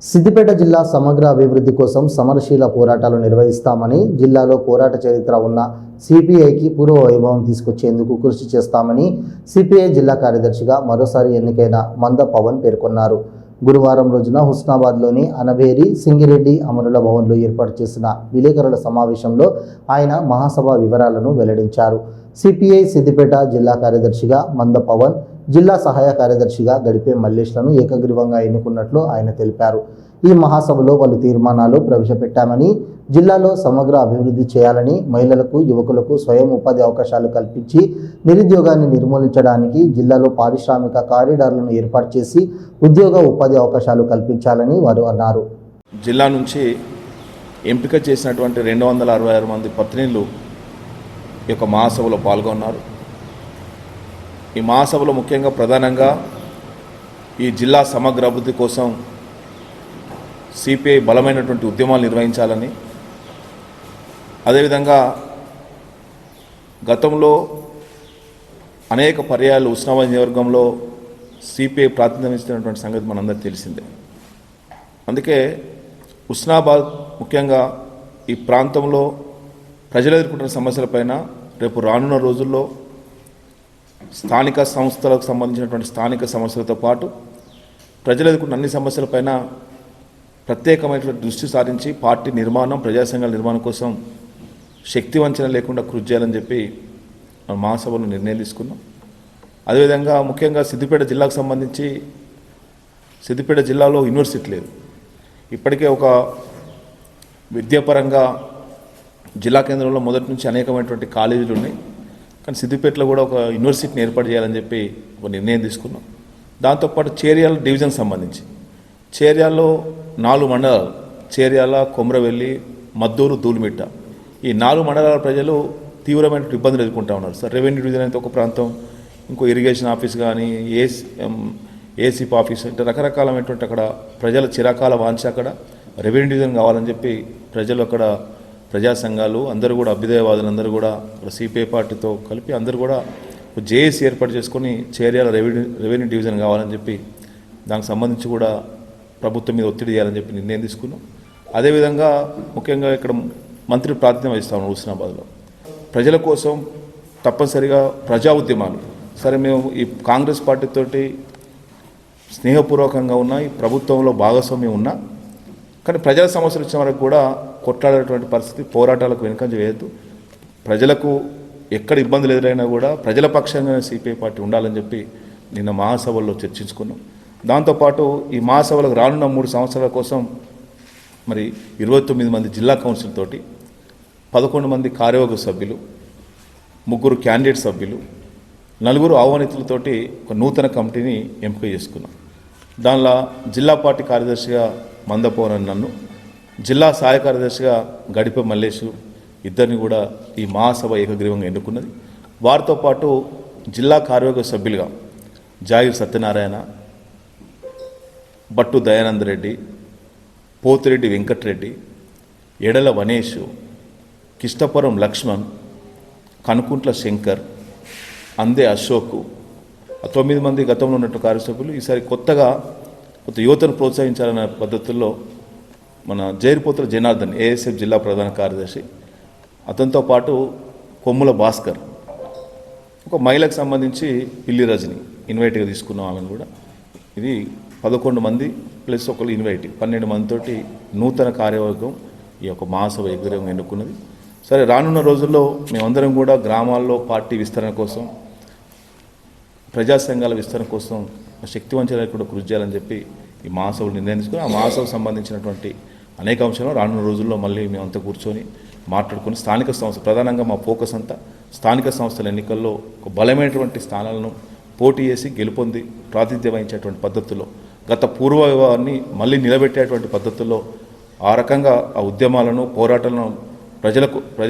సిద్దిపేట జిల్లా సమగ్ర అభివృద్ధి కోసం సమరశీల పోరాటాలు నిర్వహిస్తామని, జిల్లాలో పోరాట చరిత్ర ఉన్న సిపిఐకి పూర్వ వైభవం తీసుకొచ్చేందుకు కృషి చేస్తామని సిపిఐ జిల్లా కార్యదర్శిగా మరోసారి ఎన్నికైన మంద పవన్ పేర్కొన్నారు. గురువారం రోజున హుస్నాబాద్లోని అనబేరి సింగిరెడ్డి అమరుల భవన్లో ఏర్పాటు చేసిన విలేకరుల సమావేశంలో ఆయన మహాసభ వివరాలను వెల్లడించారు. సిపిఐ సిద్దిపేట జిల్లా కార్యదర్శిగా మంద పవన్, జిల్లా సహాయ కార్యదర్శిగా గడిపే మల్లేష్లను ఏకగ్రీవంగా ఎన్నుకున్నట్లు ఆయన తెలిపారు. ఈ మహాసభలో పలు తీర్మానాలు ప్రవేశపెట్టామని, జిల్లాలో సమగ్ర అభివృద్ధి చేయాలని, మహిళలకు, యువకులకు స్వయం ఉపాధి అవకాశాలు కల్పించి నిరుద్యోగాన్ని నిర్మూలించడానికి జిల్లాలో పారిశ్రామిక కారిడార్లను ఏర్పాటు చేసి ఉద్యోగ ఉపాధి అవకాశాలు కల్పించాలని వారు అన్నారు. జిల్లా నుంచి ఎంపిక చేసినటువంటి 266 మంది ప్రతినిధులు ఈ యొక్క మహాసభలో పాల్గొన్నారు. ఈ మహాసభలో ముఖ్యంగా ప్రధానంగా ఈ జిల్లా సమగ్ర అభివృద్ధి కోసం సిపిఐ బలమైనటువంటి ఉద్యమాలు నిర్వహించాలని, అదేవిధంగా గతంలో అనేక పర్యాయాలు హుస్నాబాద్ నియోజకవర్గంలో సిపిఐ ప్రాతినిధ్యం ఇస్తున్నటువంటి సంగతి మనందరికీ తెలిసిందే. అందుకే హుస్నాబాద్ ముఖ్యంగా ఈ ప్రాంతంలో ప్రజలు ఎదుర్కొంటున్న సమస్యలపైన రేపు రానున్న రోజుల్లో స్థానిక సంస్థలకు సంబంధించినటువంటి స్థానిక సమస్యలతో పాటు ప్రజలు ఎదుర్కొన్న అన్ని సమస్యలపైన ప్రత్యేకమైనటువంటి దృష్టి సారించి పార్టీ నిర్మాణం, ప్రజా సంఘాల నిర్మాణం కోసం శక్తి వంచన లేకుండా కృషి చేయాలని చెప్పి మహాసభలో నిర్ణయం తీసుకున్నాం. అదేవిధంగా ముఖ్యంగా సిద్దిపేట జిల్లాకు సంబంధించి సిద్దిపేట జిల్లాలో యూనివర్సిటీ లేదు. ఇప్పటికే ఒక విద్యాపరంగా జిల్లా కేంద్రంలో మొదటి నుంచి అనేకమైనటువంటి కాలేజీలు ఉన్నాయి. కానీ సిద్దిపేటలో కూడా ఒక యూనివర్సిటీని ఏర్పాటు చేయాలని చెప్పి ఒక నిర్ణయం తీసుకున్నాం. దాంతోపాటు చేర్యాల డివిజన్ సంబంధించి చేర్యాల్లో 4 మండలాలు, చేర్యాల, కొమ్రవెల్లి, మద్దూరు, దూలిమిట్ట, ఈ 4 మండలాల ప్రజలు తీవ్రమైన ఇబ్బందులు ఎదుర్కొంటూ ఉన్నారు. సార్, రెవెన్యూ డివిజన్ అయితే ఒక ప్రాంతం, ఇంకో ఇరిగేషన్ ఆఫీస్ కానీ, ఏసీపీ ఆఫీస్, అంటే రకరకాలమైనటువంటి అక్కడ ప్రజల చిరకాల వాంఛ అక్కడ రెవెన్యూ డివిజన్ కావాలని చెప్పి ప్రజలు అక్కడ ప్రజా సంఘాలు అందరూ కూడా, అభ్యుదయవాదులు అందరూ కూడా సిపిఐ పార్టీతో కలిపి అందరూ కూడా జేఏసీ ఏర్పాటు చేసుకొని చేర్యాల రెవెన్యూ డివిజన్ కావాలని చెప్పి దానికి సంబంధించి కూడా ప్రభుత్వం మీద ఒత్తిడి చేయాలని చెప్పి నిర్ణయం తీసుకున్నాం. అదేవిధంగా ముఖ్యంగా ఇక్కడ మంత్రి ప్రాతినిధ్యం వహిస్తాము హుస్నాబాద్లో. ప్రజల కోసం తప్పనిసరిగా ప్రజా ఉద్యమాలు, సరే మేము ఈ కాంగ్రెస్ పార్టీతోటి స్నేహపూర్వకంగా ఉన్న ఈ ప్రభుత్వంలో భాగస్వామ్యం ఉన్నా కానీ ప్రజల సమస్యలు వచ్చిన వరకు కూడా కొట్లాడేటువంటి పరిస్థితి, పోరాటాలకు వెనుకంజ వేయద్దు. ప్రజలకు ఎక్కడ ఇబ్బందులు ఎదురైనా కూడా ప్రజల పక్షంగా సిపిఐ పార్టీ ఉండాలని చెప్పి నిన్న మహాసభల్లో చర్చించుకున్నాం. దాంతోపాటు ఈ మహాసభలకు రానున్న 3 సంవత్సరాల కోసం మరి 29 మంది జిల్లా కౌన్సిల్ తోటి 11 మంది కార్యవర్గ సభ్యులు, 3 క్యాండిడేట్ సభ్యులు, 4 ఆహ్వానితులతోటి ఒక నూతన కమిటీని ఎంపిక చేసుకున్నాం. దానిలో జిల్లా పార్టీ కార్యదర్శిగా మందపవన్ నన్ను, జిల్లా సహాయ కార్యదర్శిగా గడిపే మల్లేషు ఇద్దరిని కూడా ఈ మహాసభ ఏకగ్రీవంగా ఎన్నుకున్నది. వారితో పాటు జిల్లా కార్యవర్గ సభ్యులుగా జాగిర్ సత్యనారాయణ, బట్టు దయానంద రెడ్డి, పోతిరెడ్డి వెంకటరెడ్డి, ఎడల వనేష్, కిష్టపురం లక్ష్మణ్, కనుకుంట్ల శంకర్, అందే అశోక్, 9 మంది గతంలో ఉన్నట్టు కార్యసభ్యులు. ఈసారి కొత్తగా యువతను ప్రోత్సహించాలనే పద్ధతుల్లో మన జైరిపోతుల జనార్దన్ ఏఎస్ఎఫ్ జిల్లా ప్రధాన కార్యదర్శి, అతనితో పాటు కొమ్ముల భాస్కర్, ఒక మహిళకు సంబంధించి పిల్లి రజని ఇన్వైట్గా తీసుకున్నాం. ఆమెను కూడా ఇది 11 మంది ప్లస్ ఒకరు ఇన్వైట్, 12 మందితోటి నూతన కార్యవర్గం ఈ యొక్క మహాసభ ఏకగ్రీవంగా ఎన్నుకున్నది. సరే, రానున్న రోజుల్లో మేమందరం కూడా గ్రామాల్లో పార్టీ విస్తరణ కోసం, ప్రజా సంఘాల విస్తరణ కోసం శక్తివంచన కూడా కృషి చేయాలని చెప్పి ఈ మహాసభలు నిర్ణయం తీసుకుని, ఆ మహాసభకు సంబంధించినటువంటి అనేక అంశాలు రానున్న రోజుల్లో మళ్ళీ మేమంతా కూర్చొని మాట్లాడుకుని స్థానిక సంస్థ, ప్రధానంగా మా ఫోకస్ అంతా స్థానిక సంస్థల ఎన్నికల్లో ఒక బలమైనటువంటి స్థానాలను పోటీ చేసి గెలుపొంది ప్రాతినిధ్యం వహించేటువంటి పద్ధతుల్లో, గత పూర్వవాన్ని మళ్ళీ నిలబెట్టేటువంటి పద్ధతుల్లో ఆ రకంగా ఆ ఉద్యమాలను, పోరాటాలను ప్రజలకు